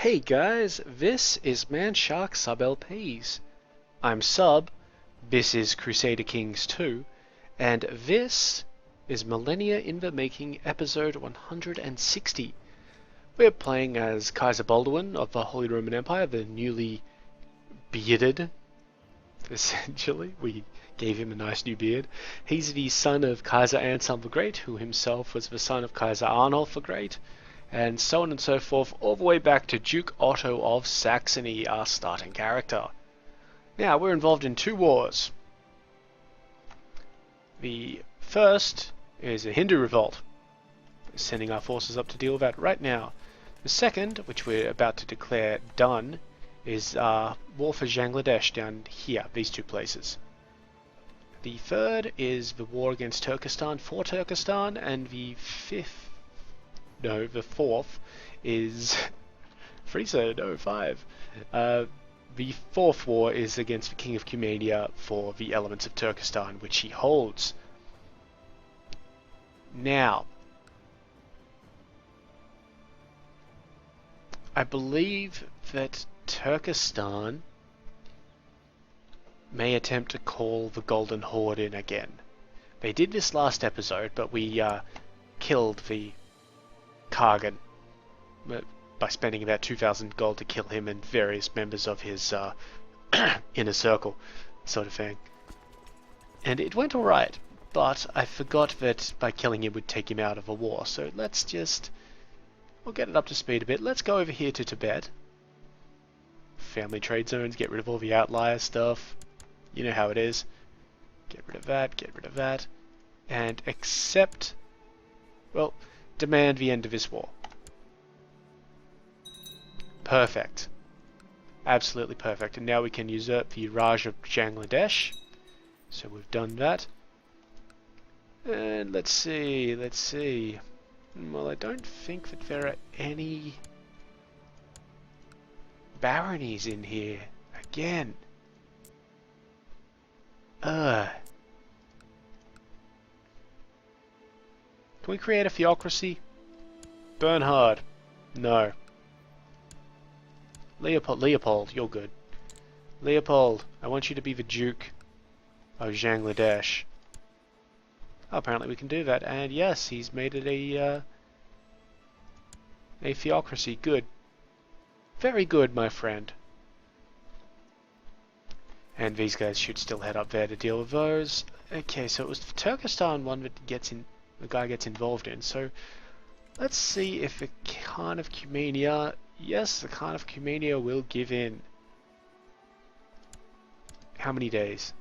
Hey guys, this is Manshark Sub LPs. I'm Sub, this is Crusader Kings II, and this is Millennia in the Making episode 160. We're playing as Kaiser Baldwin of the Holy Roman Empire, the newly bearded, essentially. We gave him a nice new beard. He's the son of Kaiser Anselm the Great, who himself was the son of Kaiser Arnulf the Great, and so on and so forth, all the way back to Duke Otto of Saxony, our starting character. Now, we're involved in two wars. The first is a Hindu revolt. We're sending our forces up to deal with that right now. The second, which we're about to declare done, is war for Bangladesh down here, these two places. The third is the war against Turkestan for Turkestan, and the fourth is five. The fourth war is against the King of Cumania for the elements of Turkestan, which he holds. Now, I believe that Turkestan may attempt to call the Golden Horde in again. They did this last episode, but we killed the Kargan by spending about 2,000 gold to kill him and various members of his inner circle, sort of thing. And it went alright, but I forgot that by killing him would take him out of a war, so we'll get it up to speed a bit. Let's go over here to Tibet. Family trade zones, get rid of all the outlier stuff. You know how it is. Get rid of that, and demand the end of this war. Perfect. Absolutely perfect. And now we can usurp the Raj of Bangladesh. So we've done that. And let's see. Well, I don't think that there are any baronies in here. Again. Can we create a theocracy? Bernhard. No. Leopold, you're good. Leopold, I want you to be the Duke of Bangladesh. Oh, apparently we can do that, and yes, he's made it a theocracy. Good. Very good, my friend. And these guys should still head up there to deal with those. Okay, so it was the Turkestan one that the guy gets involved in. So let's see if the Khan of Cumania. Yes, the Khan of Cumania will give in. How many days?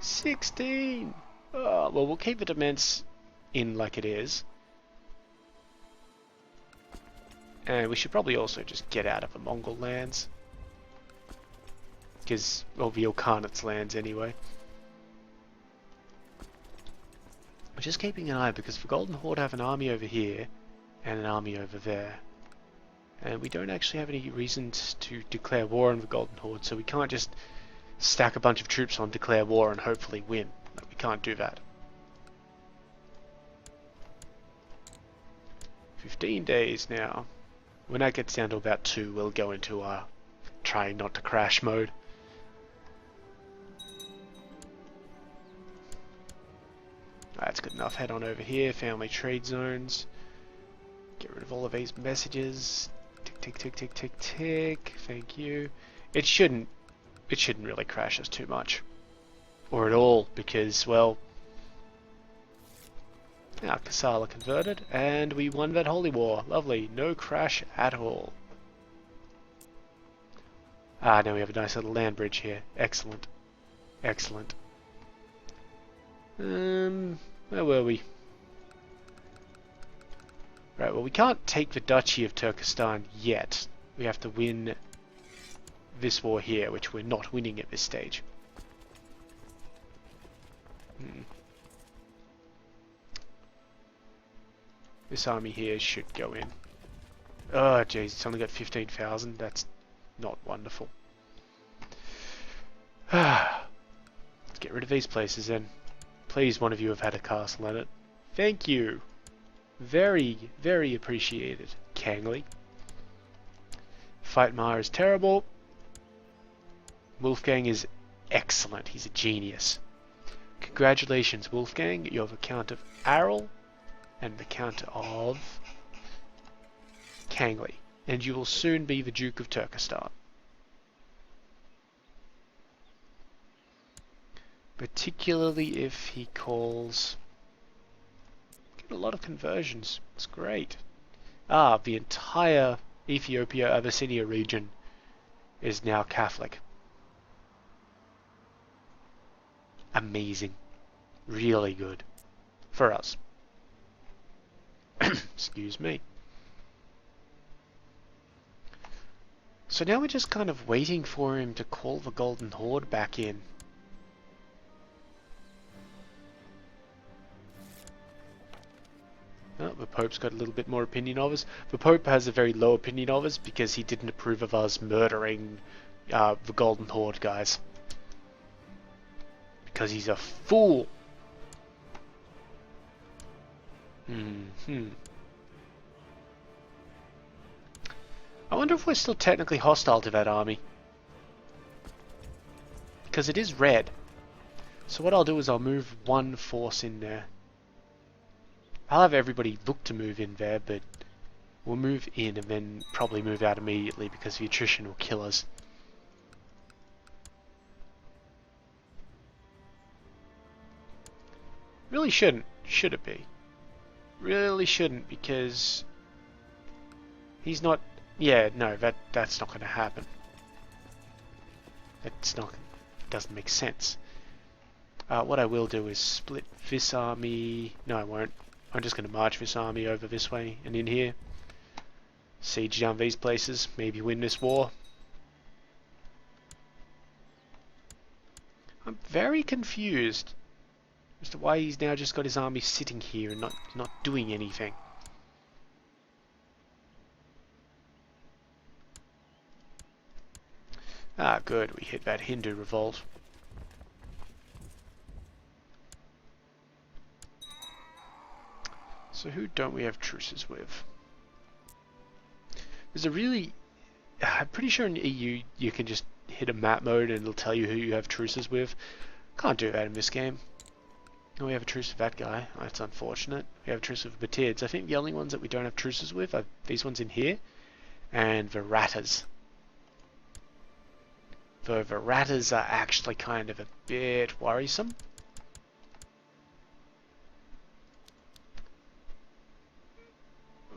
16! Oh, well, we'll keep the demands in like it is. And we should probably also just get out of the Mongol lands. Because, well, the Ilkhanate's lands anyway. We're just keeping an eye because the Golden Horde have an army over here and an army over there. And we don't actually have any reasons to declare war on the Golden Horde, so we can't just stack a bunch of troops on, declare war, and hopefully win. We can't do that. 15 days now. When that gets down to about 2, we'll go into our trying not to crash mode. That's good enough. Head on over here, family trade zones. Get rid of all of these messages. Tick. Thank you. It shouldn't really crash us too much. Or at all, because, well, our Kassala converted, and we won that holy war. Lovely. No crash at all. Ah, now we have a nice little land bridge here. Excellent. Excellent. Where were we? Right, well, we can't take the Duchy of Turkestan yet. We have to win this war here, which we're not winning at this stage. This army here should go in. Oh, jeez, it's only got 15,000. That's not wonderful. Let's get rid of these places then. Please, one of you have had a castle in it. Thank you. Very, very appreciated, Kangley. Fight Mar is terrible. Wolfgang is excellent. He's a genius. Congratulations, Wolfgang. You have a Count of Arel and the Count of Kangley. And you will soon be the Duke of Turkestan. Particularly if he calls... Get a lot of conversions. It's great. Ah, the entire Ethiopia-Abyssinia region is now Catholic. Amazing. Really good. For us. Excuse me. So now we're just kind of waiting for him to call the Golden Horde back in. Oh, the Pope's got a little bit more opinion of us. The Pope has a very low opinion of us because he didn't approve of us murdering the Golden Horde guys. Because he's a fool. I wonder if we're still technically hostile to that army. Because it is red. So what I'll do is I'll move one force in there. I'll have everybody look to move in there, but we'll move in and then probably move out immediately because the attrition will kill us. Really shouldn't. Should it be? Really shouldn't, because he's not... Yeah, no, that's not going to happen. That's not... Doesn't make sense. What I will do is split this army... No, I won't. I'm just going to march this army over this way and in here. Siege down these places. Maybe win this war. I'm very confused as to why he's now just got his army sitting here and not doing anything. Ah, good. We hit that Hindu revolt. So who don't we have truces with? There's a really... I'm pretty sure in EU you can just hit a map mode and it'll tell you who you have truces with. Can't do that in this game. Oh, we have a truce with that guy. Oh, that's unfortunate. We have a truce with Batids. I think the only ones that we don't have truces with are these ones in here. And the Rattas. The Rattas are actually kind of a bit worrisome.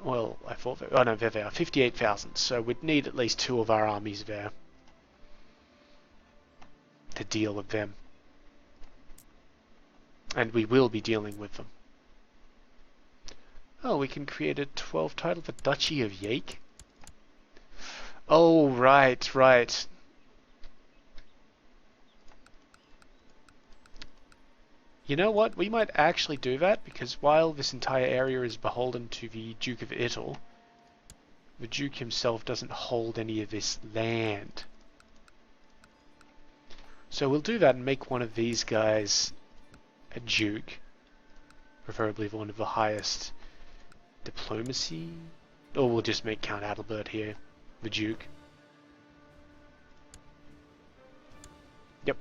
Well, I thought... Oh no, there they are. 58,000. So we'd need at least 2 of our armies there to deal with them. And we will be dealing with them. Oh, we can create a 12 title, the Duchy of Yake. Oh, right, right. You know what? We might actually do that, because while this entire area is beholden to the Duke of Ittel, the Duke himself doesn't hold any of this land. So we'll do that and make one of these guys a Duke. Preferably one of the highest diplomacy. Or we'll just make Count Adalbert here the Duke. Yep.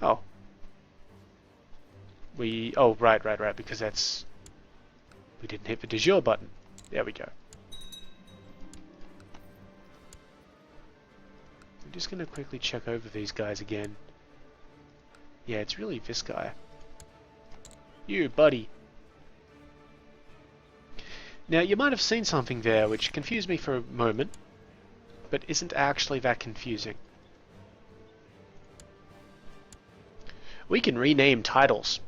Oh. Oh, right, because that's... We didn't hit the de jure button. There we go. I'm just going to quickly check over these guys again. Yeah, it's really this guy. You, buddy. Now, you might have seen something there which confused me for a moment, but isn't actually that confusing. We can rename titles.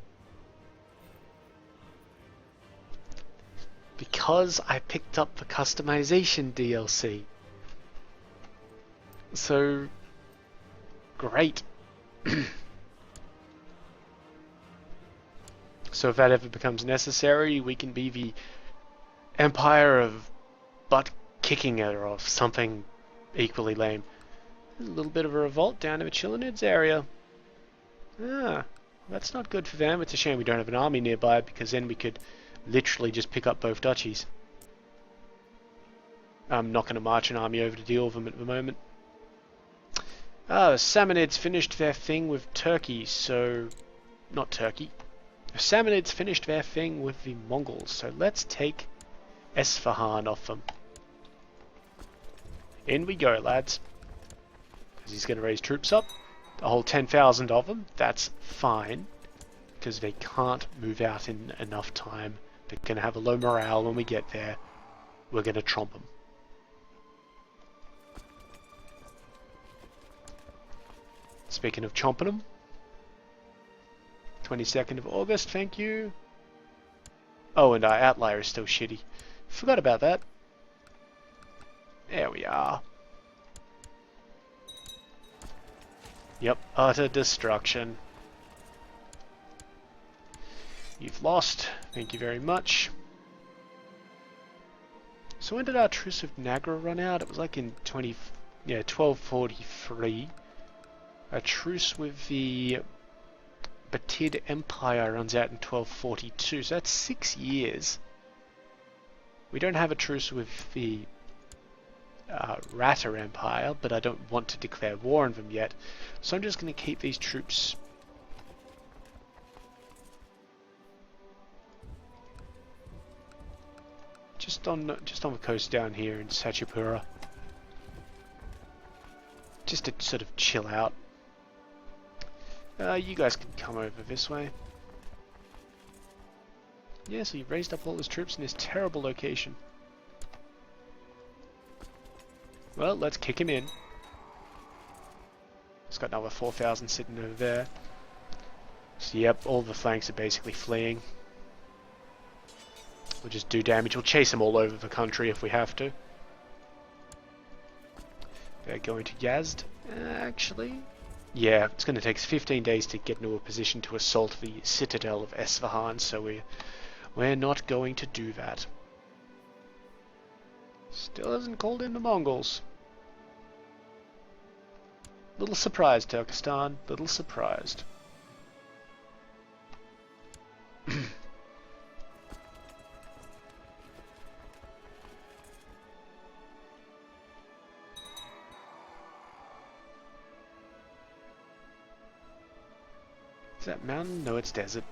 Because I picked up the customization DLC. So, great. So if that ever becomes necessary, we can be the Empire of butt kicking it or something equally lame. There's a little bit of a revolt down in the Chillinids area. Ah, That's not good for them. It's a shame we don't have an army nearby, because then we could literally just pick up both duchies. I'm not going to march an army over to deal with them at the moment. The Samanids finished their thing with Turkey, so... Not Turkey. The Samanids finished their thing with the Mongols, so let's take Esfahan off them. In we go, lads. Because he's going to raise troops up. A whole 10,000 of them. That's fine. Because they can't move out in enough time. They're going to have a low morale when we get there. We're going to tromp them. Speaking of chomping them. 22nd of August, thank you. Oh, and our outlier is still shitty. Forgot about that. There we are. Yep, utter destruction. You've lost. Thank you very much. So when did our truce with Nagra run out? It was like in 1243. A truce with the Batid Empire runs out in 1242, so that's 6 years. We don't have a truce with the Ratter Empire, but I don't want to declare war on them yet, so I'm just going to keep these troops just on the coast down here in Sachapura, just to sort of chill out. You guys can come over this way. Yeah, so you've raised up all his troops in this terrible location. Well, let's kick him in. He's got another 4,000 sitting over there. So yep, all the flanks are basically fleeing. We'll just do damage. We'll chase them all over the country if we have to. They're going to Yazd. Actually... yeah, it's going to take us 15 days to get into a position to assault the citadel of Esfahan, so we're not going to do that. Still hasn't called in the Mongols. Little surprised, Turkestan. Little surprised. Is that mountain? No, it's desert.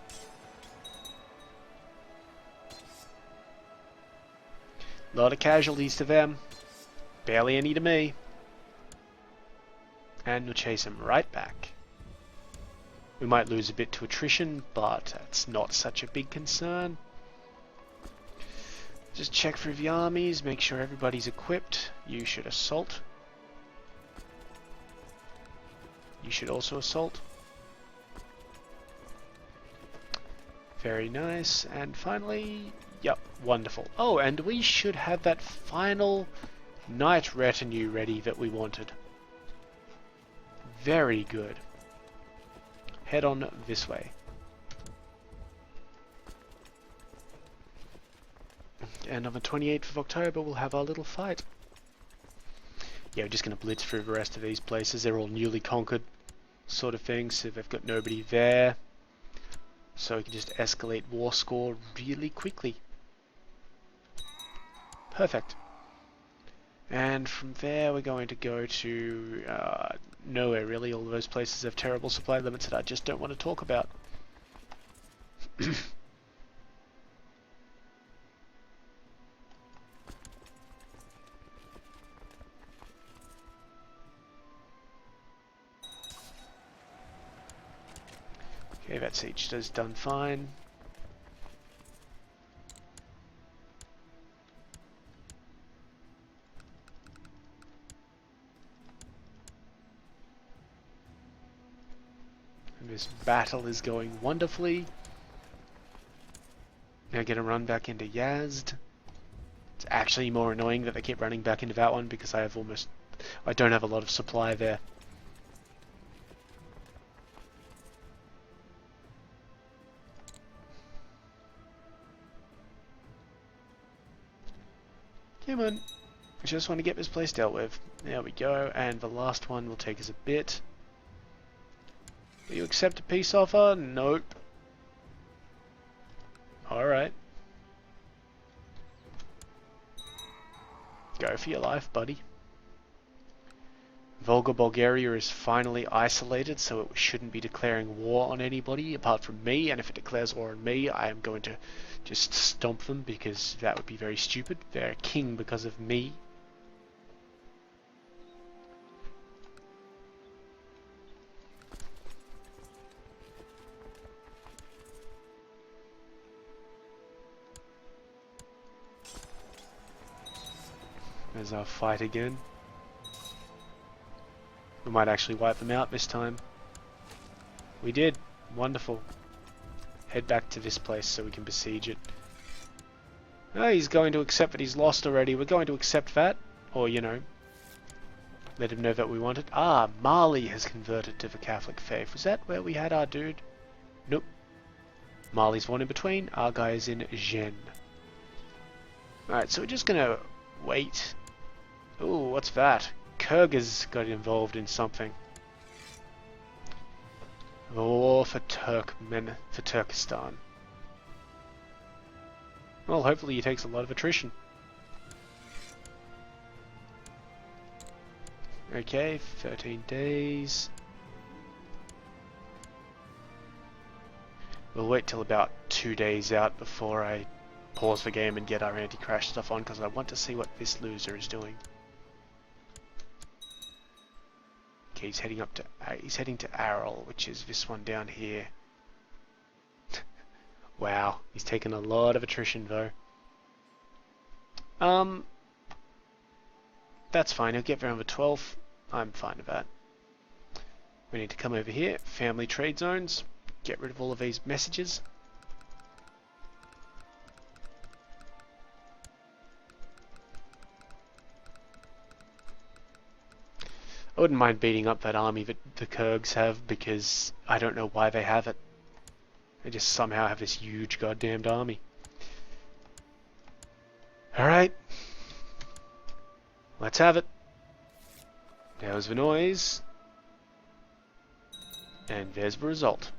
A lot of casualties to them. Barely any to me. And we'll chase them right back. We might lose a bit to attrition, but that's not such a big concern. Just check through the armies, make sure everybody's equipped. You should assault. You should also assault. Very nice. And finally, yep, wonderful. Oh, and we should have that final knight retinue ready that we wanted. Very good. Head on this way. And on the 28th of October, we'll have our little fight. Yeah, we're just going to blitz through the rest of these places. They're all newly conquered sort of things, so they've got nobody there. So we can just escalate war score really quickly. Perfect. And from there we're going to go to nowhere really. All of those places have terrible supply limits that I just don't want to talk about. Okay, that siege is done fine. And this battle is going wonderfully. Now gonna run back into Yazd. It's actually more annoying that they keep running back into that one because I don't have a lot of supply there. Come on. I just want to get this place dealt with. There we go, and the last one will take us a bit. Will you accept a peace offer? Nope. Alright. Go for your life, buddy. Volga Bulgaria is finally isolated, so it shouldn't be declaring war on anybody apart from me, and if it declares war on me, I am going to just stomp them because that would be very stupid. They're king because of me. There's our fight again. We might actually wipe them out this time. We did. Wonderful. Head back to this place so we can besiege it. Oh, he's going to accept that he's lost already. We're going to accept that. Or, you know, let him know that we want it. Ah, Mali has converted to the Catholic faith. Was that where we had our dude? Nope. Mali's one in between. Our guy is in Gen. Alright, so we're just going to wait. Ooh, what's that? Kyrgyz got involved in something. War for Turkestan. Well, hopefully he takes a lot of attrition. Okay, 13 days. We'll wait till about 2 days out before I pause the game and get our anti-crash stuff on, because I want to see what this loser is doing. Okay, he's heading to Aral, which is this one down here. Wow, he's taken a lot of attrition though. That's fine, he'll get there on the 12th. I'm fine with that. We need to come over here, family trade zones, get rid of all of these messages. I wouldn't mind beating up that army that the Kyrgyz have, because I don't know why they have it. They just somehow have this huge goddamned army. Alright. Let's have it. There's the noise. And there's the result.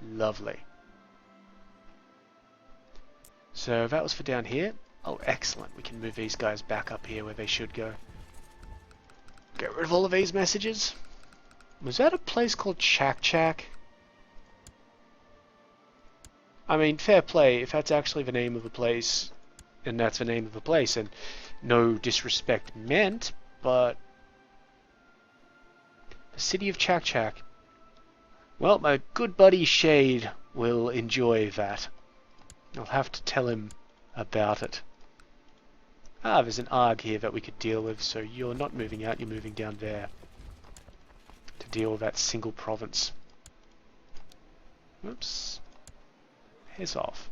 Lovely. So that was for down here. Oh, excellent. We can move these guys back up here where they should go. Get rid of all of these messages. Was that a place called Chak Chak? I mean, fair play, if that's actually the name of the place, and that's the name of the place, and no disrespect meant, but the city of Chak Chak. Well, my good buddy Shade will enjoy that. I'll have to tell him about it. Ah, there's an ARG here that we could deal with, so you're not moving out, you're moving down there to deal with that single province. Whoops. Heads off.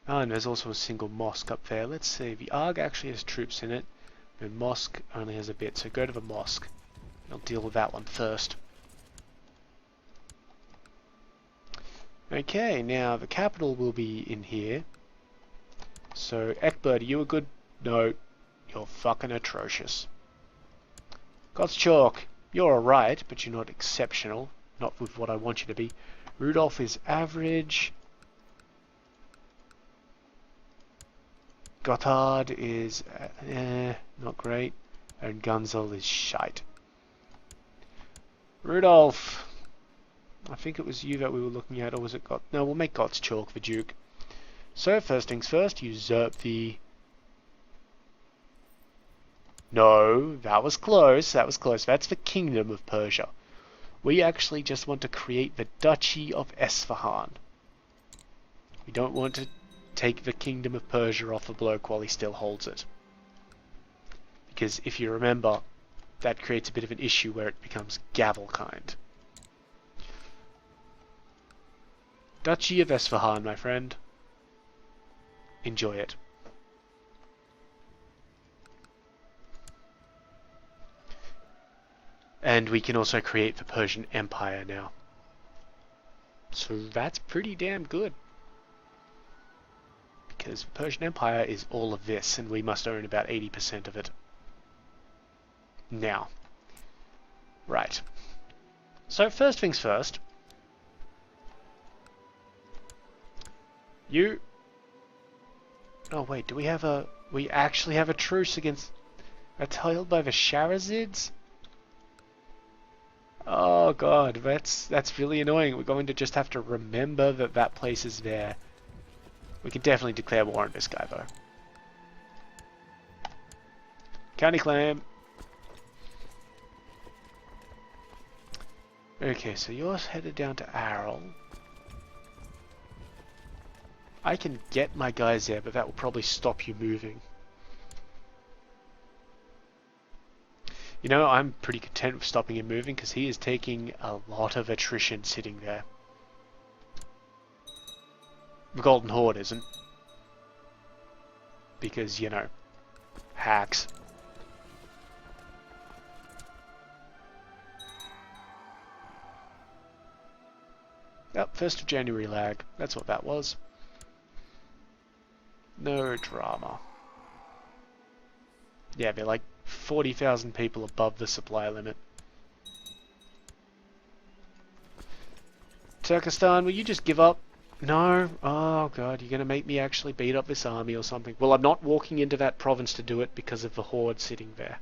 Ah, and there's also a single mosque up there. Let's see, the ARG actually has troops in it, the mosque only has a bit, so go to the mosque. I'll deal with that one first. Okay, now the capital will be in here. So, Ekbert, are you a good... No, you're fucking atrocious. Gottschalk, you're alright, but you're not exceptional. Not with what I want you to be. Rudolph is average. Gotthard is... not great. And Gunzel is shite. Rudolph! I think it was you that we were looking at, or was it Gott? No, we'll make Gottschalk the Duke. So, first things first, usurp the... No, that was close, that was close. That's the Kingdom of Persia. We actually just want to create the Duchy of Esfahan. We don't want to take the Kingdom of Persia off the bloke while he still holds it. Because if you remember, that creates a bit of an issue where it becomes Gavelkind. Duchy of Esfahan, my friend. Enjoy it. And we can also create the Persian Empire now. So that's pretty damn good. Because the Persian Empire is all of this, and we must own about 80% of it. Now, Right. So first things first. You... Oh wait, do we have a... We actually have a truce against... Attailed by the Sharazids? Oh god, that's really annoying. We're going to just have to remember that that place is there. We can definitely declare war on this guy though. County claim. Okay, so you're headed down to Arrel. I can get my guys there, but that will probably stop you moving. You know, I'm pretty content with stopping him moving because he is taking a lot of attrition sitting there. The Golden Horde isn't. Because, you know, hacks. Yep, 1st of January lag. That's what that was. No drama. Yeah, they're like 40,000 people above the supply limit. Turkestan, will you just give up? No? Oh god, you're gonna make me actually beat up this army or something. Well, I'm not walking into that province to do it because of the horde sitting there.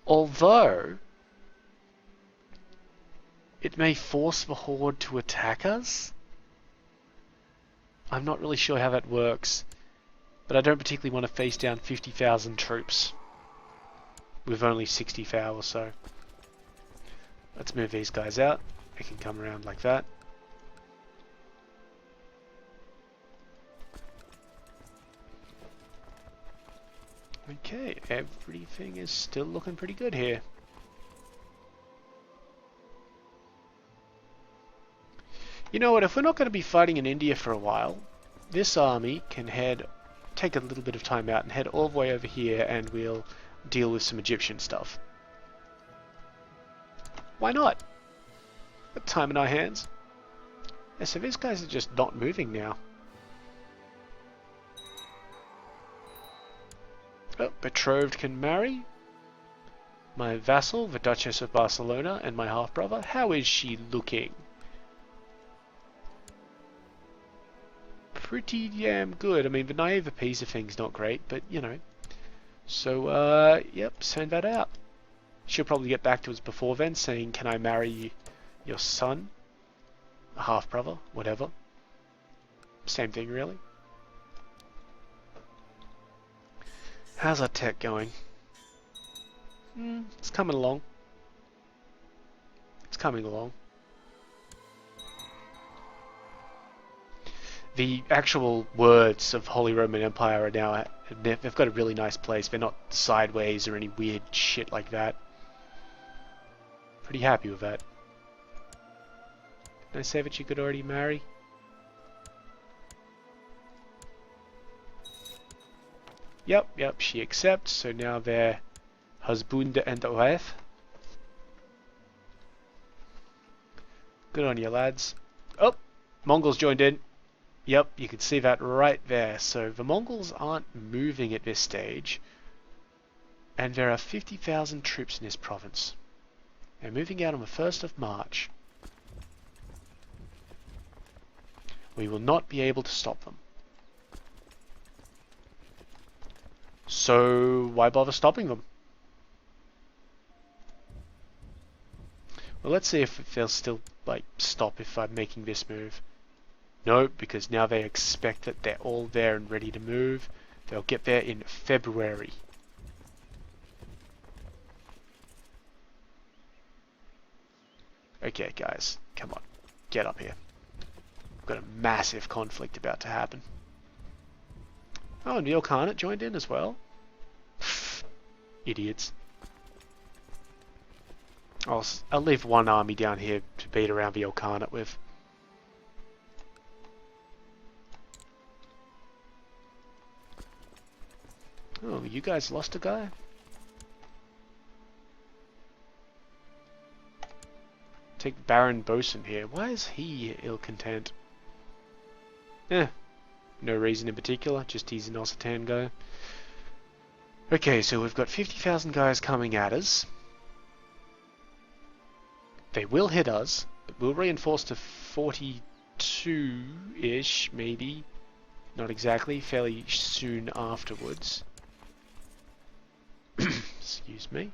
Although, it may force the horde to attack us? I'm not really sure how that works. But I don't particularly want to face down 50,000 troops with only 60 foul or so. Let's move these guys out. They can come around like that. Okay, everything is still looking pretty good here. You know what, if we're not going to be fighting in India for a while, this army can take a little bit of time out and head all the way over here and we'll deal with some Egyptian stuff. Why not? Got time in our hands. Yeah, so these guys are just not moving now. Oh, betrothed can marry. My vassal, the Duchess of Barcelona, and my half-brother. How is she looking? Pretty damn good. I mean, the naive Pisa thing's not great, but, you know. So, yep, send that out. She'll probably get back to us before then, saying, can I marry your son? A half-brother? Whatever. Same thing, really. How's our tech going? It's coming along. It's coming along. The actual words of Holy Roman Empire are now, they've got a really nice place. They're not sideways or any weird shit like that. Pretty happy with that. Did I say that you could already marry? Yep, she accepts, so now they're husband and wife. Good on you, lads. Oh, Mongols joined in. Yep, you can see that right there. So the Mongols aren't moving at this stage. And there are 50,000 troops in this province. They're moving out on the 1st of March. We will not be able to stop them. So why bother stopping them? Well, let's see if they'll still stop if I'm making this move. No, because now they expect that they're all there and ready to move. They'll get there in February. Okay, guys, come on, get up here. We've got a massive conflict about to happen. Oh, Neil Carnot joined in as well. Idiots. I'll leave one army down here to beat around the Ilkhanate with. Oh, you guys lost a guy? Take Baron Bosun here. Why is he ill-content? No reason in particular, just he's an Occitan guy. Okay, so we've got 50,000 guys coming at us. They will hit us, but we'll reinforce to 42-ish, maybe. Not exactly, fairly soon afterwards. Excuse me.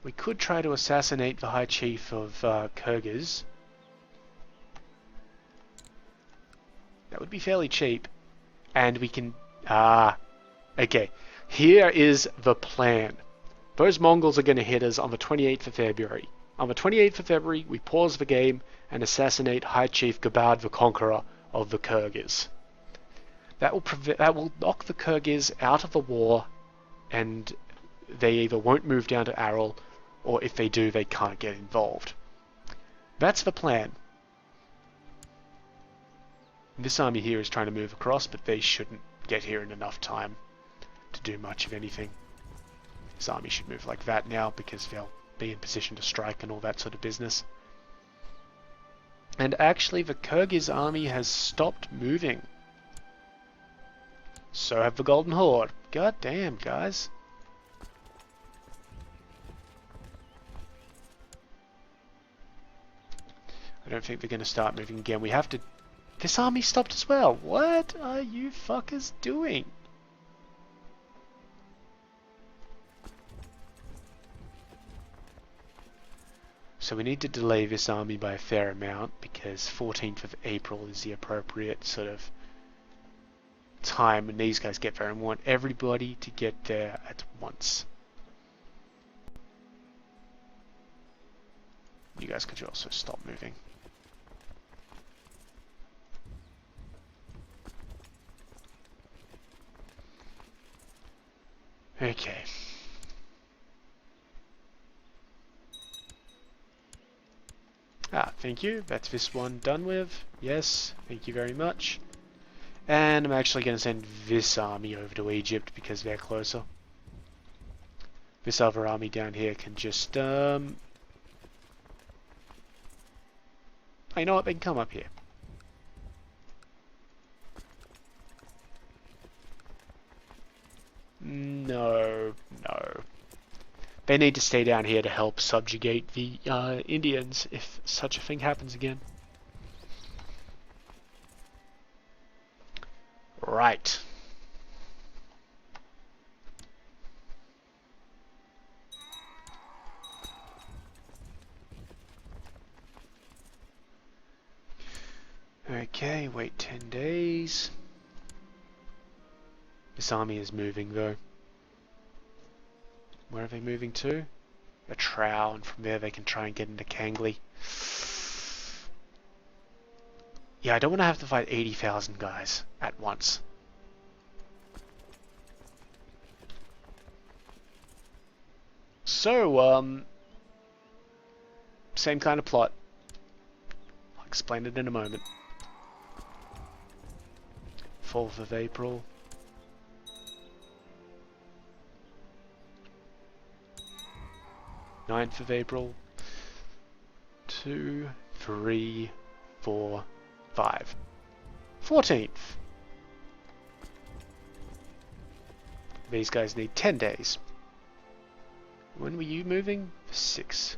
We could try to assassinate the High Chief of Kyrgyz. That would be fairly cheap. And we can... okay. Here is the plan. Those Mongols are going to hit us on the 28th of February. On the 28th of February, we pause the game and assassinate High Chief Gabad the Conqueror of the Kyrgyz. That will knock the Kyrgyz out of the war, and they either won't move down to Aral, or if they do, they can't get involved. That's the plan. This army here is trying to move across, but they shouldn't get here in enough time to do much of anything. This army should move like that now, because they'll be in position to strike and all that sort of business. And actually, the Kyrgyz army has stopped moving. So have the Golden Horde. God damn, guys. I don't think they're going to start moving again. We have to... This army stopped as well. What are you fuckers doing? So we need to delay this army by a fair amount, because 14th of April is the appropriate sort of time when these guys get there, and we want everybody to get there at once. You guys could also stop moving. Okay. Thank you. That's this one done with. Yes, thank you very much. And I'm actually going to send this army over to Egypt because they're closer. This other army down here can just, oh, you know what? They can come up here. No. They need to stay down here to help subjugate the Indians if such a thing happens again. Right. Okay, wait 10 days. This army is moving though. Where are they moving to? A Trow, and from there they can try and get into Kangli. Yeah, I don't want to have to fight 80,000 guys at once. So, same kind of plot. I'll explain it in a moment. 4th of April. 9th of April. 2, 3, 4, 5. 14th. These guys need 10 days. When were you moving? 6.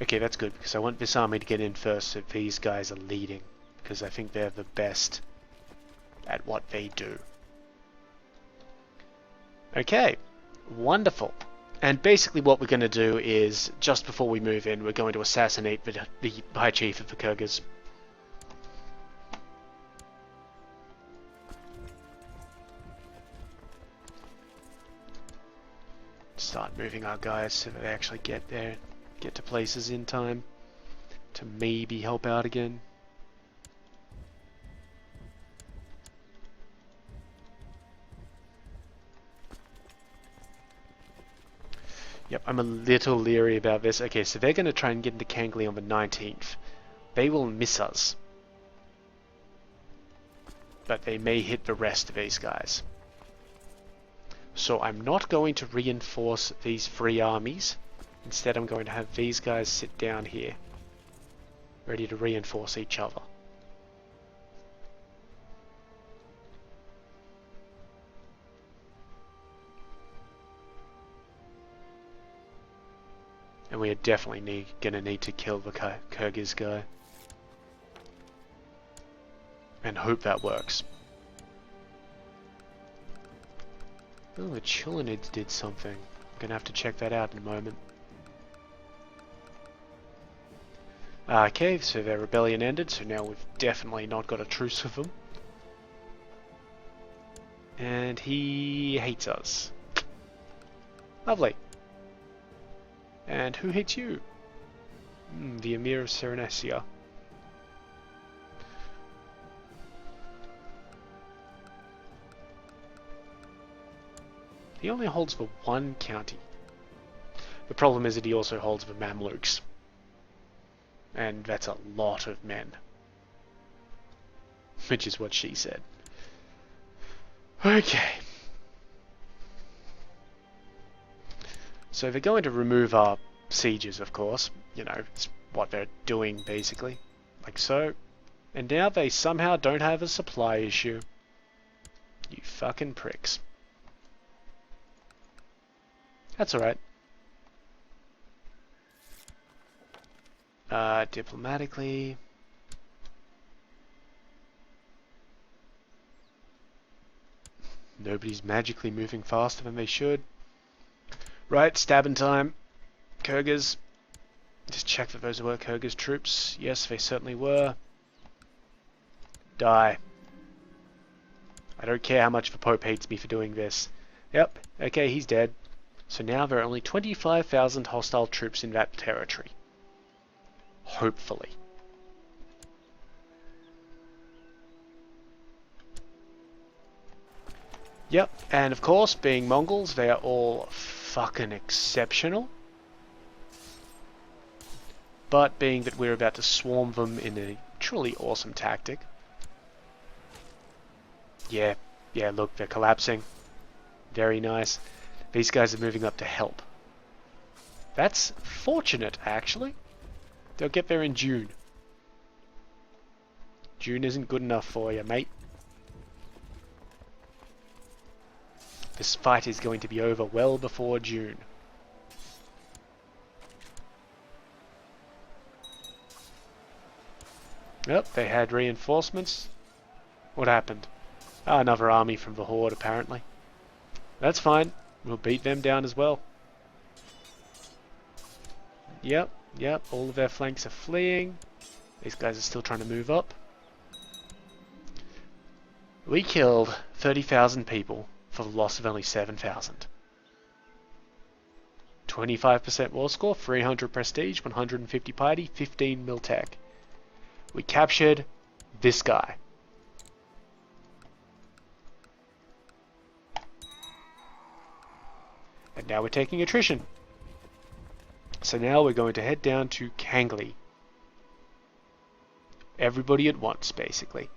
Okay, that's good, because I want this army to get in first so these guys are leading, because I think they're the best at what they do. Okay, wonderful. And basically what we're going to do is, just before we move in, we're going to assassinate the High Chief of the Kyrgyz. Start moving our guys so that they actually get there. Get to places in time to maybe help out again. Yep, I'm a little leery about this. Okay, so they're going to try and get into Kangley on the 19th. They will miss us. But they may hit the rest of these guys. So I'm not going to reinforce these three armies. Instead, I'm going to have these guys sit down here, ready to reinforce each other. And we are definitely gonna need to kill the Kyrgyz guy. And hope that works. Oh, the Chillinids did something. I'm gonna have to check that out in a moment. Okay, so their rebellion ended, so now we've definitely not got a truce with them. And he hates us. Lovely. And who hates you? The Emir of Serenesia. He only holds for one county. The problem is that he also holds the Mamluks. And that's a lot of men. Which is what she said. Okay. So they're going to remove our sieges, of course. You know, it's what they're doing, basically. Like so. And now they somehow don't have a supply issue. You fucking pricks. That's alright. Diplomatically... Nobody's magically moving faster than they should. Right, stabbing time. Kyrgyz. Just check that those were Kyrgyz troops. Yes, they certainly were. Die. I don't care how much the Pope hates me for doing this. Yep, okay, he's dead. So now there are only 25,000 hostile troops in that territory. Hopefully. Yep, and of course, being Mongols, they are all fucking exceptional. But being that we're about to swarm them in a truly awesome tactic. Yeah, look, they're collapsing. Very nice. These guys are moving up to help. That's fortunate, actually. They'll get there in June. June isn't good enough for you, mate. This fight is going to be over well before June. Yep, they had reinforcements. What happened? Ah, another army from the Horde, apparently. That's fine. We'll beat them down as well. Yep, all of their flanks are fleeing. These guys are still trying to move up. We killed 30,000 people for the loss of only 7,000. 25% war score, 300 prestige, 150 piety, 15 mil tech. We captured this guy. And now we're taking attrition. So now we're going to head down to Kangley. Everybody at once, basically.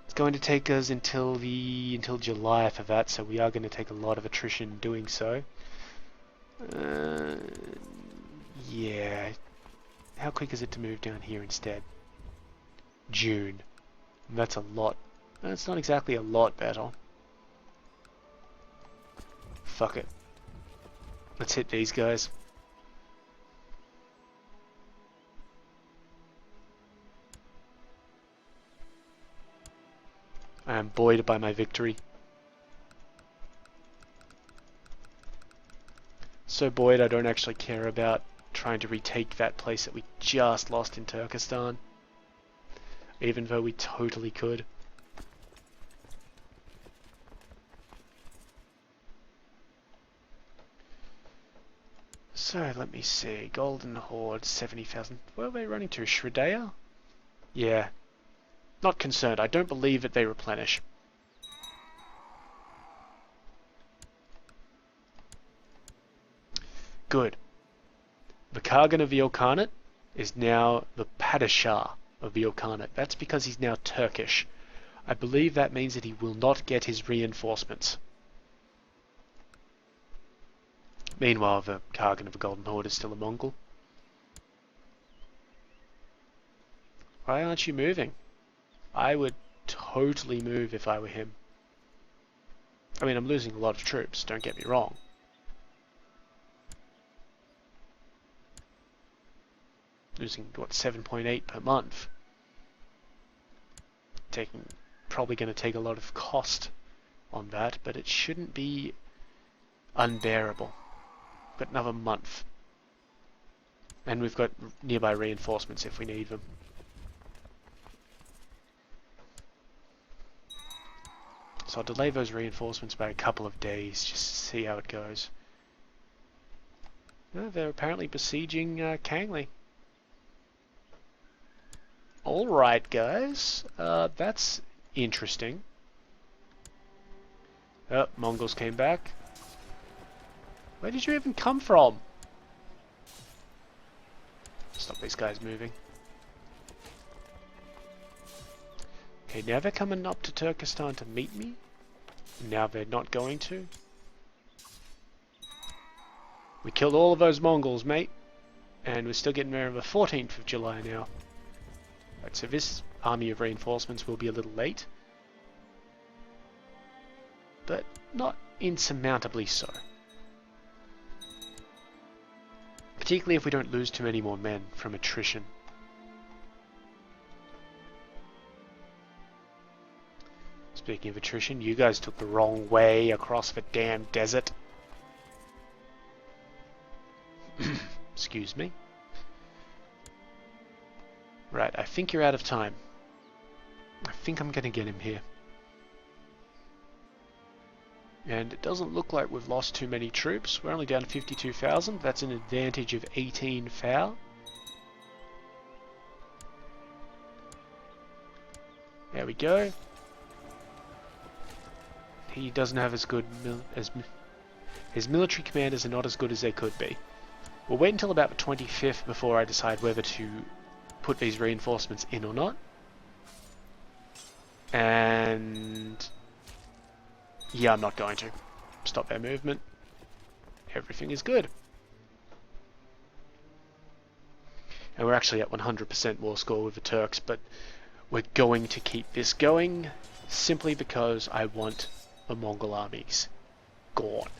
It's going to take us until July for that, so we are going to take a lot of attrition doing so. Yeah. How quick is it to move down here instead? June. And that's a lot. That's not exactly a lot better. Fuck it. Let's hit these guys. I am buoyed by my victory. So buoyed I don't actually care about trying to retake that place that we just lost in Turkestan. Even though we totally could. So, let me see. Golden Horde, 70,000. Where are they running to? Shredaya? Yeah. Not concerned. I don't believe that they replenish. Good. The Khagan of the Ilkhanate is now the Padishah of the Ilkhanate. That's because he's now Turkish. I believe that means that he will not get his reinforcements. Meanwhile, the Khagan of the Golden Horde is still a Mongol. Why aren't you moving? I would totally move if I were him. I mean, I'm losing a lot of troops, don't get me wrong. Losing, what, 7.8 per month. Probably going to take a lot of cost on that, but it shouldn't be unbearable. Got another month. And we've got nearby reinforcements if we need them. So I'll delay those reinforcements by a couple of days just to see how it goes. No, they're apparently besieging Kangley. Alright guys, that's interesting. Oh, Mongols came back. Where did you even come from? Stop these guys moving. Okay, now they're coming up to Turkestan to meet me. Now they're not going to. We killed all of those Mongols, mate. And we're still getting there on the 14th of July now. Right, so this army of reinforcements will be a little late. But not insurmountably so. Particularly if we don't lose too many more men from attrition. Speaking of attrition, you guys took the wrong way across the damn desert. Excuse me. Right, I think you're out of time. I think I'm gonna get him here. And it doesn't look like we've lost too many troops. We're only down to 52,000. That's an advantage of 18 foul. There we go. He doesn't have as good his military commanders are not as good as they could be. We'll wait until about the 25th before I decide whether to put these reinforcements in or not. And yeah, I'm not going to. Stop their movement. Everything is good. And we're actually at 100% war score with the Turks, but we're going to keep this going simply because I want the Mongol armies gone.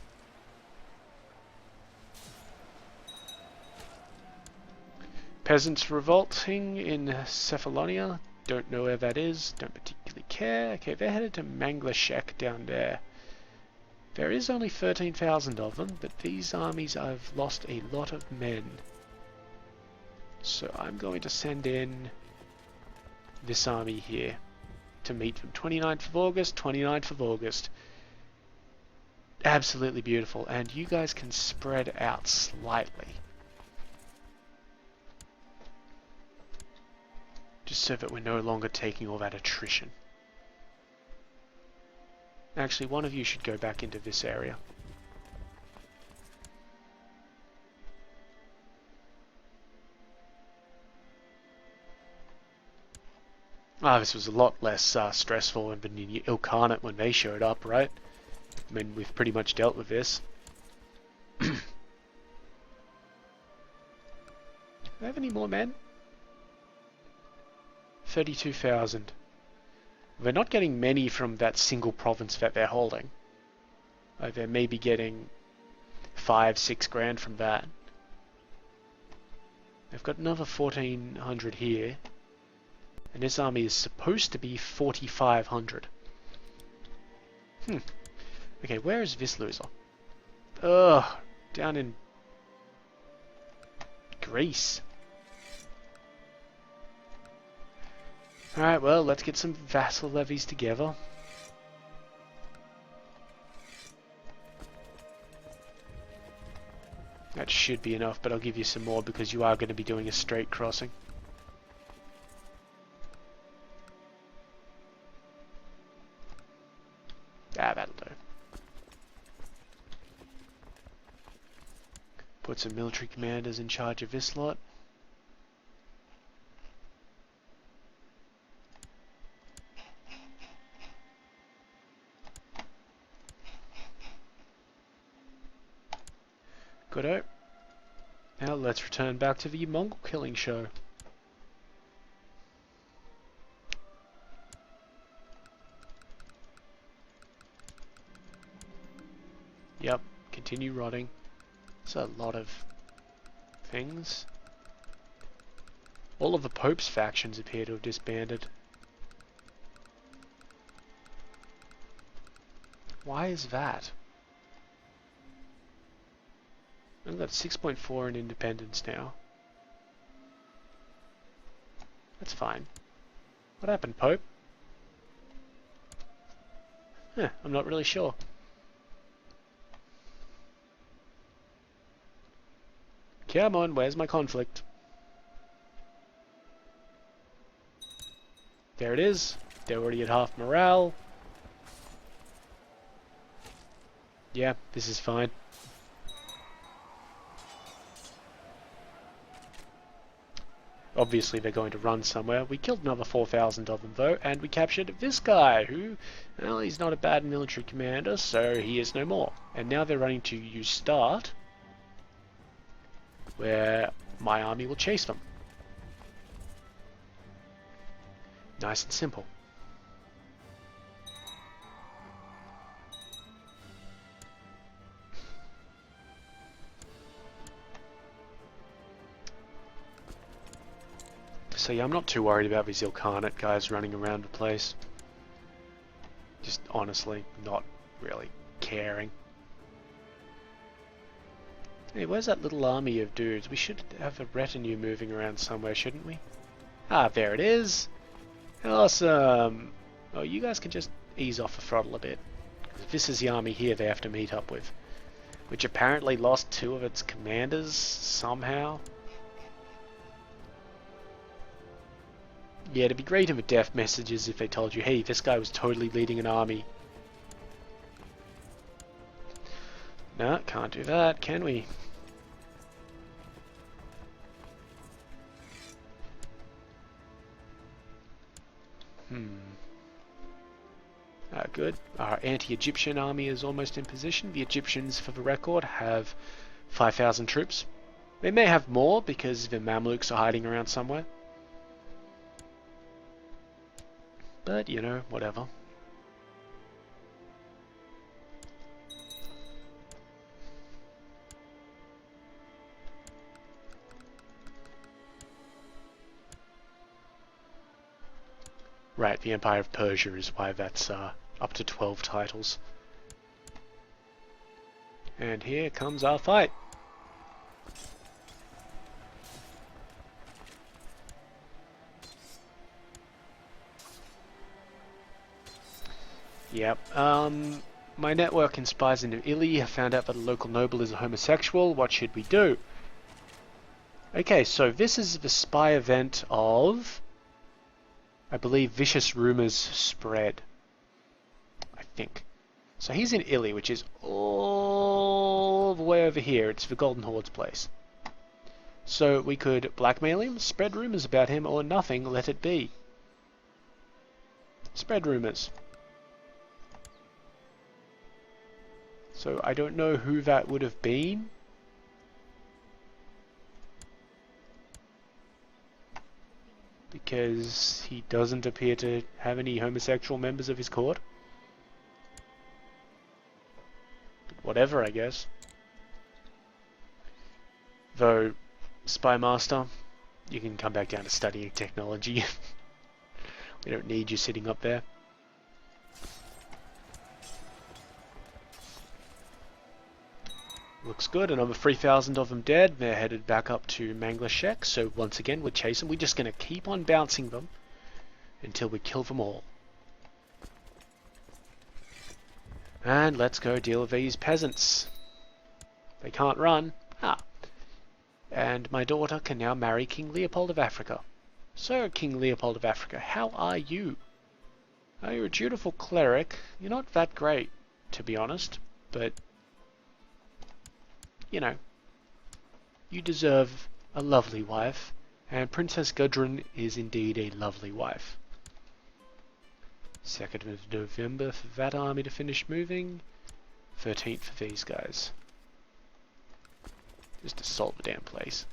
Peasants revolting in Cephalonia. Don't know where that is. Don't particularly care. Okay, they're headed to Manglashek down there. There is only 13,000 of them, but these armies I've lost a lot of men. So I'm going to send in this army here to meet them. 29th of August, 29th of August. Absolutely beautiful. And you guys can spread out slightly. Just so that we're no longer taking all that attrition. Actually, one of you should go back into this area. Ah, this was a lot less stressful than the Ilkhanate when they showed up, right? I mean, we've pretty much dealt with this. Do I have any more men? 32,000. They're not getting many from that single province that they're holding. They may be getting 5-6 grand from that. They've got another 1,400 here. And this army is supposed to be 4,500. Okay, where is this loser? Ugh, down in Greece. Alright, well, let's get some vassal levies together. That should be enough, but I'll give you some more because you are going to be doing a straight crossing. Ah, that'll do. put some military commanders in charge of this lot. Goodo. Now let's return back to the Mongol killing show. Yep, continue rotting. It's a lot of things. All of the Pope's factions appear to have disbanded. Why is that? I've got 6.4 in independence now. That's fine. What happened, Pope? I'm not really sure. Come on, where's my conflict? There it is. They're already at half morale. Yeah, this is fine. Obviously they're going to run somewhere. We killed another 4,000 of them though, and we captured this guy who, well, he's not a bad military commander, so he is no more. And now they're running to use start, where my army will chase them. Nice and simple. So yeah, I'm not too worried about these Ilkhanate guys running around the place. Just honestly, not really caring. Hey, where's that little army of dudes? We should have a retinue moving around somewhere, shouldn't we? Ah, there it is! Awesome! Oh, you guys can just ease off the throttle a bit. This is the army here they have to meet up with. Which apparently lost 2 of its commanders, somehow. Yeah, it'd be great in the death messages if they told you, hey, this guy was totally leading an army. No, can't do that, can we? Good. Our anti-Egyptian army is almost in position. The Egyptians, for the record, have 5,000 troops. They may have more because the Mamluks are hiding around somewhere. But, you know, whatever. Right, the Empire of Persia is why that's up to 12 titles. And here comes our fight. Yep, my network in spies into Italy have found out that a local noble is a homosexual. What should we do? Okay, so this is the spy event of, I believe, vicious rumors spread. I think. So he's in Italy, which is all the way over here. It's the Golden Horde's place. So we could blackmail him, spread rumors about him, or nothing, let it be. Spread rumors. So I don't know who that would have been. Because he doesn't appear to have any homosexual members of his court. But whatever, I guess. Though, Spy Master, you can come back down to studying technology. We don't need you sitting up there. Looks good, another 3,000 of them dead. They're headed back up to Manglashek, so once again we're chasing. We're just going to keep on bouncing them until we kill them all. And let's go deal with these peasants. They can't run. And my daughter can now marry King Leopold of Africa. So, King Leopold of Africa, how are you? Oh, you're a dutiful cleric. You're not that great, to be honest, but you know, You deserve a lovely wife, and Princess Gudrun is indeed a lovely wife. 2nd of November for that army to finish moving. 13th for these guys. Just assault the damn place.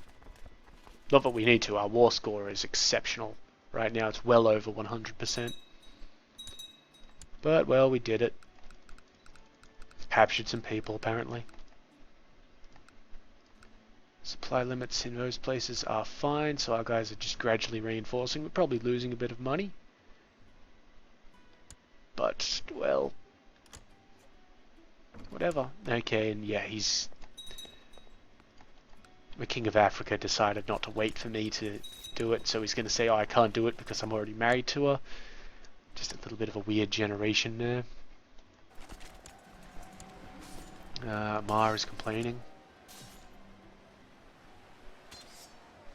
Not that we need to, our war score is exceptional. Right now it's well over 100%. But, well, we did it. Captured some people, apparently. Supply limits in those places are fine, so our guys are just gradually reinforcing. We're probably losing a bit of money. But, well, whatever. Okay, and yeah, the King of Africa decided not to wait for me to do it, so he's going to say, oh, I can't do it because I'm already married to her. Just a little bit of a weird generation there. Mar is complaining.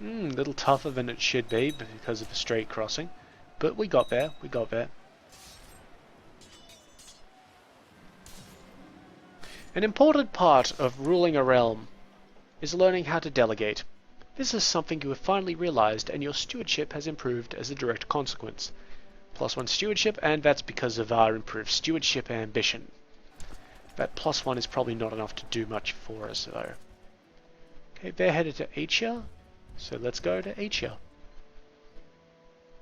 A little tougher than it should be because of the straight crossing. But we got there, we got there. An important part of ruling a realm is learning how to delegate. This is something you have finally realized, and your stewardship has improved as a direct consequence. +1 stewardship, and that's because of our improved stewardship ambition. That +1 is probably not enough to do much for us, though. Okay, they're headed to Asia, so let's go to Asia.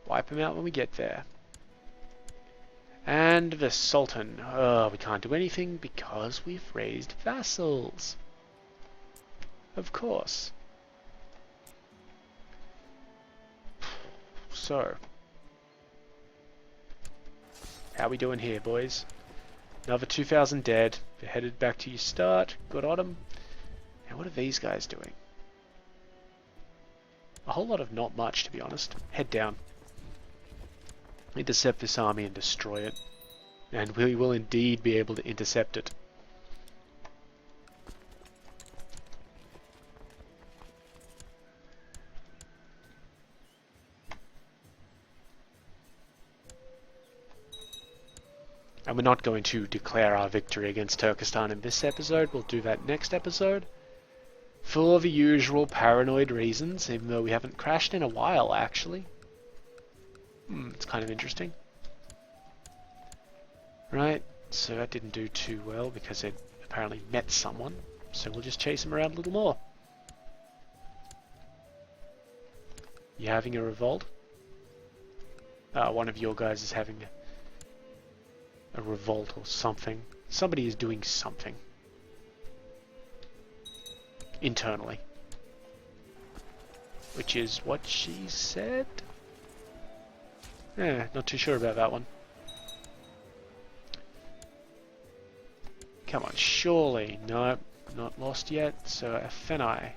Wipe them out when we get there. And the Sultan. Oh, we can't do anything because we've raised vassals. Of course. So, how we doing here, boys? Another 2,000 dead. They're headed back to your start. Good on them. Now, what are these guys doing? A whole lot of not much, to be honest. Head down. Intercept this army and destroy it. And we will indeed be able to intercept it. And we're not going to declare our victory against Turkestan in this episode. We'll do that next episode. For the usual paranoid reasons, even though we haven't crashed in a while, actually. It's kind of interesting. Right, so that didn't do too well because it apparently met someone. So we'll just chase him around a little more. You having a revolt? One of your guys is having a revolt or something. Somebody is doing something. Internally. Which is what she said? Not too sure about that one. Come on, surely. No, not lost yet. So, Fenai.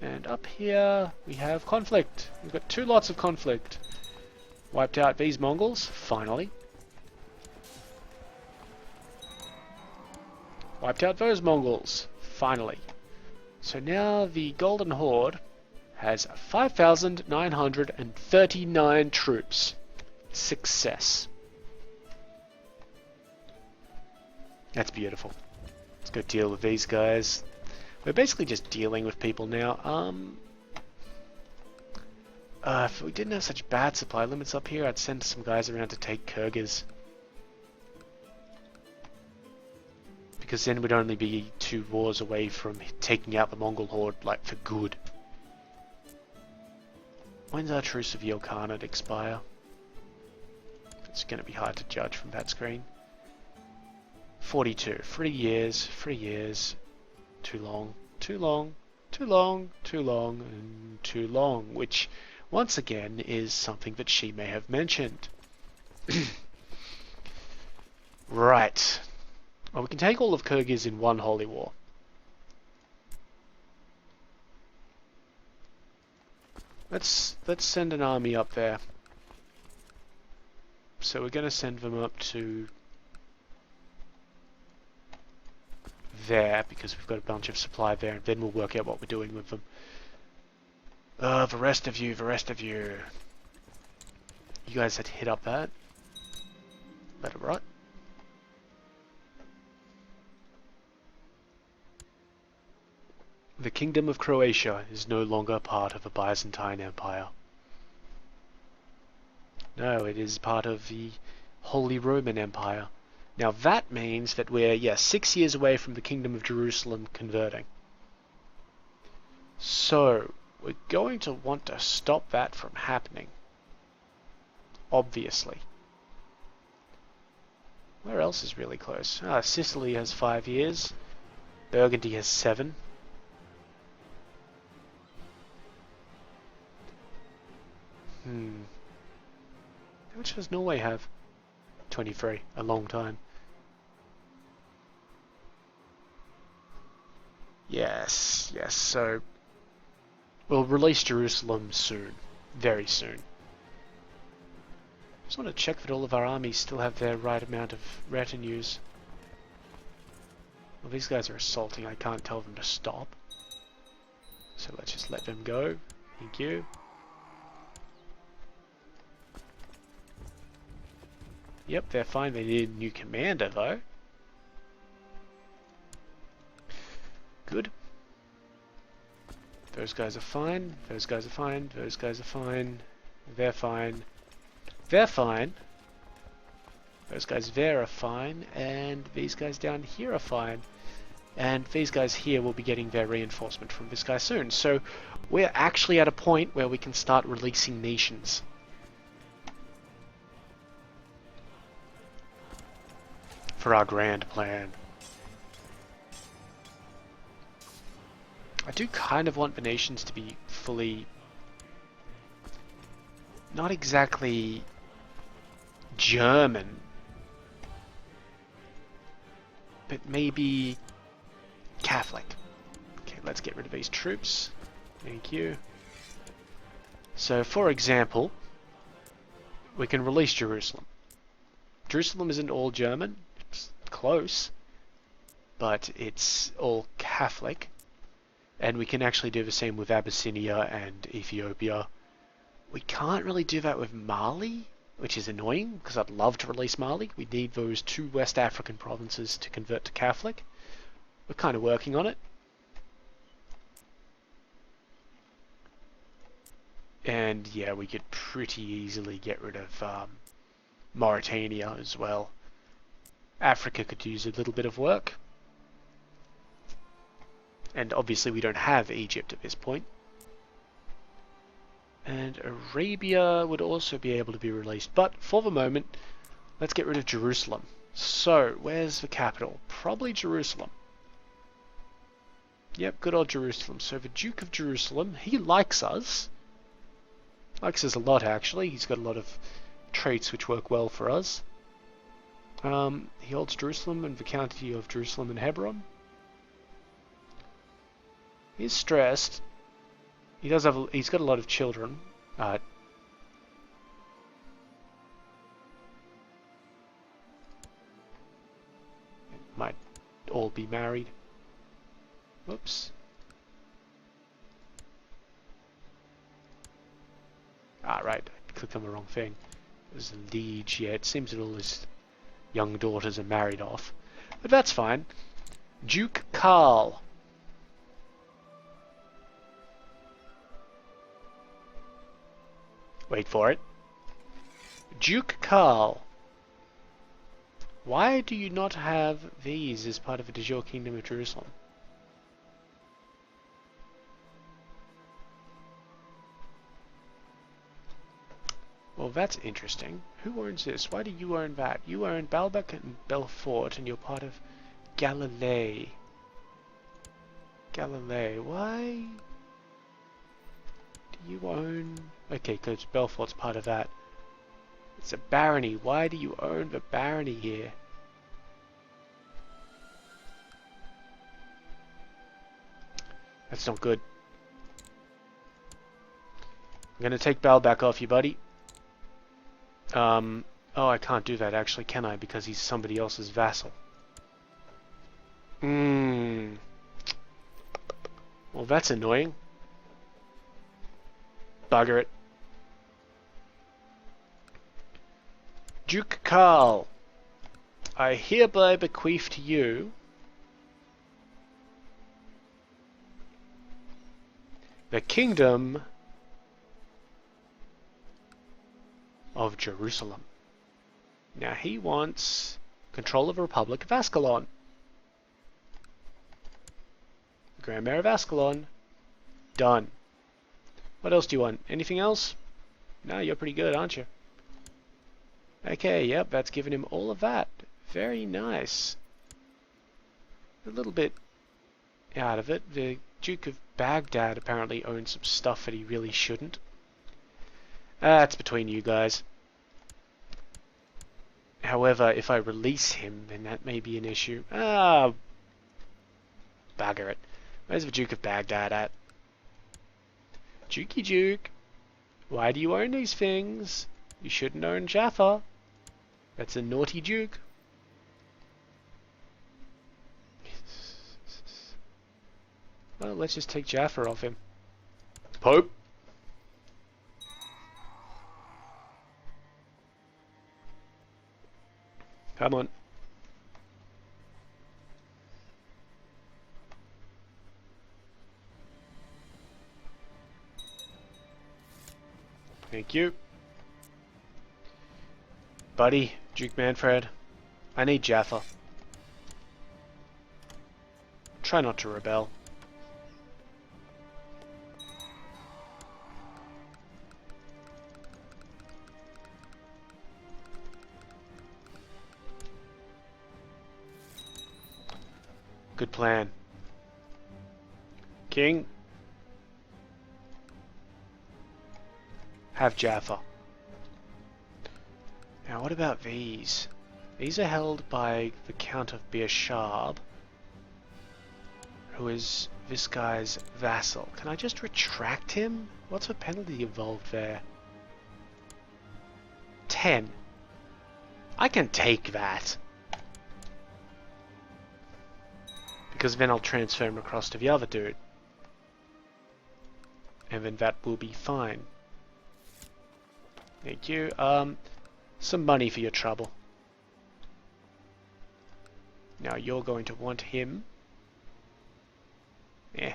And up here, we have conflict. We've got 2 lots of conflict. Wiped out these Mongols, finally. Wiped out those Mongols, finally. So now the Golden Horde has 5,939 troops. Success. That's beautiful. Let's go deal with these guys. We're basically just dealing with people now. If we didn't have such bad supply limits up here, I'd send some guys around to take Kyrgyz. Because then we'd only be 2 wars away from taking out the Mongol horde, like, for good. When's our Truce of Yilkhanate expire? It's going to be hard to judge from that screen. 42. 3 years. 3 years. Too long. Too long. Too long. Too long. And too long. Which, once again, is something that she may have mentioned. Right. Well, we can take all of Kyrgyz in one holy war. Let's send an army up there. So we're going to send them up to there because we've got a bunch of supply there, and then we'll work out what we're doing with them. The rest of you, you guys had hit up that. Let it rot. The Kingdom of Croatia is no longer part of the Byzantine Empire. No, it is part of the Holy Roman Empire. Now that means that we're, 6 years away from the Kingdom of Jerusalem converting. So, we're going to want to stop that from happening. Obviously. Where else is really close? Sicily has 5 years. Burgundy has 7. How much does Norway have? 23. A long time. Yes, so we'll release Jerusalem soon. Very soon. Just want to check that all of our armies still have their right amount of retinues. Well, these guys are assaulting. I can't tell them to stop. So let's just let them go. Thank you. Yep, they're fine. They need a new commander, though. Good. Those guys are fine. Those guys are fine. Those guys are fine. They're fine. They're fine. Those guys there are fine. And these guys down here are fine. And these guys here will be getting their reinforcement from this guy soon. So we're actually at a point where we can start releasing nations. For our grand plan. I do kind of want the nations to be fully... not exactly German, but maybe Catholic. Okay, let's get rid of these troops. Thank you. So, for example, we can release Jerusalem. Jerusalem isn't all German. It's close, but it's all Catholic. And we can actually do the same with Abyssinia and Ethiopia. We can't really do that with Mali, which is annoying, because I'd love to release Mali. We need those 2 West African provinces to convert to Catholic. We're kind of working on it. And yeah, we could pretty easily get rid of Mauritania as well. Africa could use a little bit of work. And obviously we don't have Egypt at this point. And Arabia would also be able to be released. But for the moment, let's get rid of Jerusalem. So, where's the capital? Probably Jerusalem. Yep, good old Jerusalem. So the Duke of Jerusalem, he likes us. Likes us a lot, actually. He's got a lot of traits which work well for us. He holds Jerusalem and the county of Jerusalem and Hebron. He's stressed. He's got a lot of children. Might all be married. Whoops. Right. I clicked on the wrong thing. There's a liege. Yeah, it seems that all his young daughters are married off. But that's fine. Duke Karl. Wait for it. Duke Karl. Why do you not have these as part of the de jure Kingdom of Jerusalem? Well, that's interesting. Who owns this? Why do you own that? You own Baalbek and Belfort, and you're part of Galilee. Galilee. Why do you own... Okay, because Belfort's part of that. It's a barony. Why do you own the barony here? That's not good. I'm gonna take Baalbek off you, buddy. Oh, I can't do that actually, can I? Because he's somebody else's vassal. Well, that's annoying. Bugger it. Duke Karl, I hereby bequeath to you the Kingdom of Jerusalem. Now he wants control of the Republic of Ascalon. Grand Mayor of Ascalon. Done. What else do you want? Anything else? No, you're pretty good, aren't you? Okay, yep, that's given him all of that. Very nice. A little bit out of it. The Duke of Baghdad apparently owns some stuff that he really shouldn't. That's between you guys. However, if I release him, then that may be an issue. Ah, bugger it. Where's the Duke of Baghdad at? Dukey Duke, why do you own these things? You shouldn't own Jaffa. That's a naughty Duke. Well, let's just take Jaffa off him. Pope. Come on. Thank you. Buddy, Duke Manfred, I need Jaffa. Try not to rebel. Good plan. King, have Jaffa. Now what about these? These are held by the Count of Beershab, who is this guy's vassal. Can I just retract him? What's the penalty involved there? 10. I can take that. Because then I'll transfer him across to the other dude. And then that will be fine. Thank you. Some money for your trouble. Now you're going to want him. Yeah.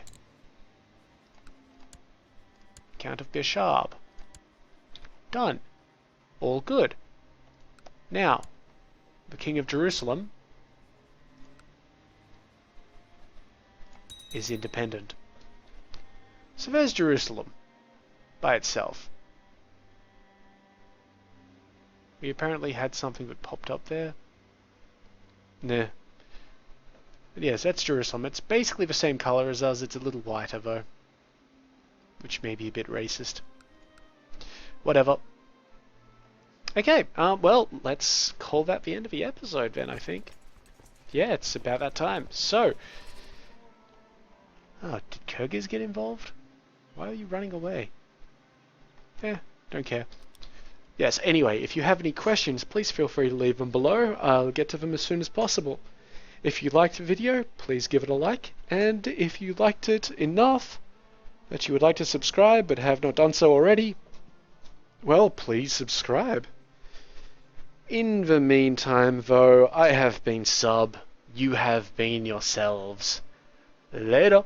Count of Beershab. Done. All good. Now, the King of Jerusalem is independent. So there's Jerusalem by itself. We apparently had something that popped up there. Nah. But yes, that's Jerusalem. It's basically the same color as us. It's a little whiter though, which may be a bit racist. Whatever. Okay, well, let's call that the end of the episode then, I think. Yeah, it's about that time. So, oh, did Kyrgyz get involved? Why are you running away? Don't care. Yes, anyway, if you have any questions, please feel free to leave them below. I'll get to them as soon as possible. If you liked the video, please give it a like. And if you liked it enough that you would like to subscribe but have not done so already, well, please subscribe. In the meantime, though, I have been Sub. You have been yourselves. Later.